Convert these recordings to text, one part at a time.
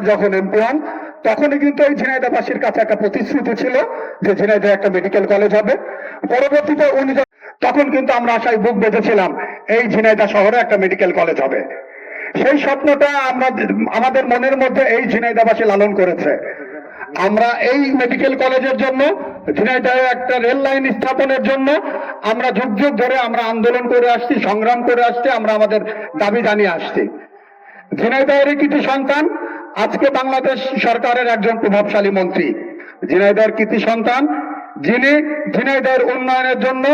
যখন এমপি হন তখনই কিন্তু এই ঝিনাইদহবাসীর কাছে একটা প্রতিশ্রুতি ছিল যে ঝিনাইদহে একটা মেডিকেল কলেজ হবে। পরবর্তীতে উনি তখন কিন্তু আমরা আশায় বুক বেঁধেছিলাম এই ঝিনাইদহ শহরে একটা মেডিকেল কলেজ হবে। সেই স্বপ্নটা আমরা আমাদের মনের মধ্যে এই ঝিনাইদহবাসী লালন করেছে। আমরা এই মেডিকেল কলেজের জন্য, ঝিনাইদহে একটা রেল লাইন স্থাপনের জন্য আমরা যুগ যুগ ধরে আমরা আন্দোলন করে আসছি, সংগ্রাম করে আসছি, আমরা আমাদের দাবি জানিয়ে আসছি। ঝিনাইদহের কৃতি সন্তান আজকে বাংলাদেশ সরকারের একজন প্রভাবশালী মন্ত্রী, ঝিনাইদহের কৃতি সন্তান, যিনি ঝিনাইদহের উন্নয়নের জন্য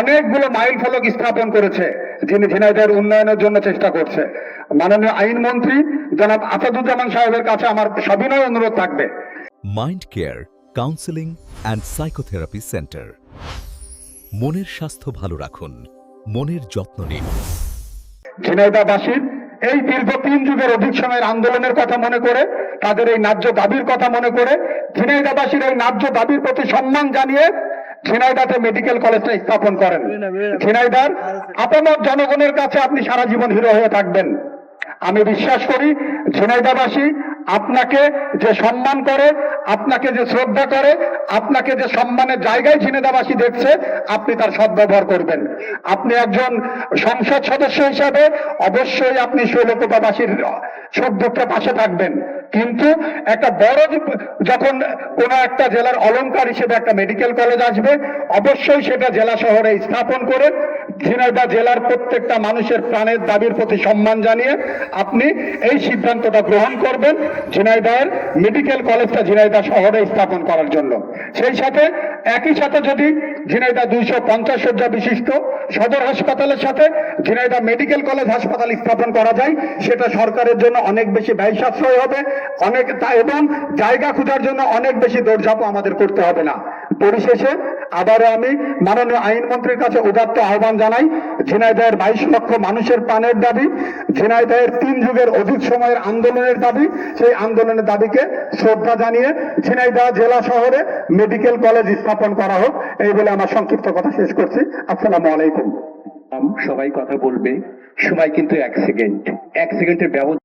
অনেকগুলো মাইল ফলক স্থাপন করেছে, যিনি ঝিনাইদহের উন্নয়নের জন্য চেষ্টা করছে। মাননীয় আইনমন্ত্রী জনাব আসাদুজ্জামান সাহেবের কাছে আমার সবিনয় অনুরোধ থাকবে। Mind care counselling and psychotherapy centre. মনের স্বাস্থ্য ভালো রাখুন, মনের যত্ন নিন। ঝিনাইদহবাসীর এই দীর্ঘ 3 যুগের অধিক সময়ের আন্দোলনের কথা মনে করে, তাদের এই ন্যায্য দাবির কথা মনে করে, ঝিনাইদহবাসীর এই ন্যায্য দাবির প্রতি সম্মান জানিয়ে ঝিনাইদহে মেডিকেল কলেজটা স্থাপন করেন। ঝিনাইদহের আপামর জনগণের কাছে আপনি সারা জীবন হিরো হয়ে থাকবেন। আমি বিশ্বাস করি ঝিনাইদহবাসী আপনাকে যে সম্মান করে, আপনাকে যে শ্রদ্ধা করে, আপনাকে যে সম্মানের জায়গায় ঝিনাইদহবাসী দেখছে, আপনি তার সদ্ব্যবহার করবেন। আপনি একজন সংসদ সদস্য হিসাবে অবশ্যই আপনি শৈলকুপাবাসীর সুখ দুঃখে পাশে থাকবেন, কিন্তু একটা বড় যখন কোন একটা জেলার অলংকার হিসেবে একটা মেডিকেল কলেজ আসবে, অবশ্যই সেটা জেলা শহরে স্থাপন করে ঝিনাইদহ জেলার প্রত্যেকটা মানুষের প্রাণের দাবির প্রতি সম্মান জানিয়ে আপনি এই সিদ্ধান্তটা গ্রহণ করবেন ঝিনাইদহের মেডিকেল কলেজটা ঝিনাইদহ শহরে স্থাপন করার জন্য। সেই সাথে একই সাথে যদি ঝিনাইদহ 250 শয্যা বিশিষ্ট সদর হাসপাতালের সাথে ঝিনাইদহ মেডিকেল কলেজ হাসপাতাল স্থাপন করা যায়, সেটা সরকারের জন্য অনেক বেশি ব্যয় সাশ্রয় হবে, এবং জায়গা খোঁজার জন্য অনেক বেশি দৌড়ঝাঁপও আমাদের করতে হবে না। পরিশেষে আবারও আমি মাননীয় আইনমন্ত্রীর কাছে উদাত্ত আহ্বান জানাই, ঝিনাইদহের 22 লক্ষ মানুষের প্রাণের দাবি, ঝিনাইদহের 3 যুগের অধিক সময়ের আন্দোলনের দাবি, সেই আন্দোলনের দাবিকে শ্রদ্ধা জানিয়ে ঝিনাইদহ জেলা শহরে মেডিকেল কলেজ স্থাপন করা হোক, এই বলে আমার সংক্ষিপ্ত কথা শেষ করছি। আসসালামু আলাইকুম। সবাই কথা বলবে, সময় কিন্তু 1 সেকেন্ড, 1 সেকেন্ডের ব্যবধান।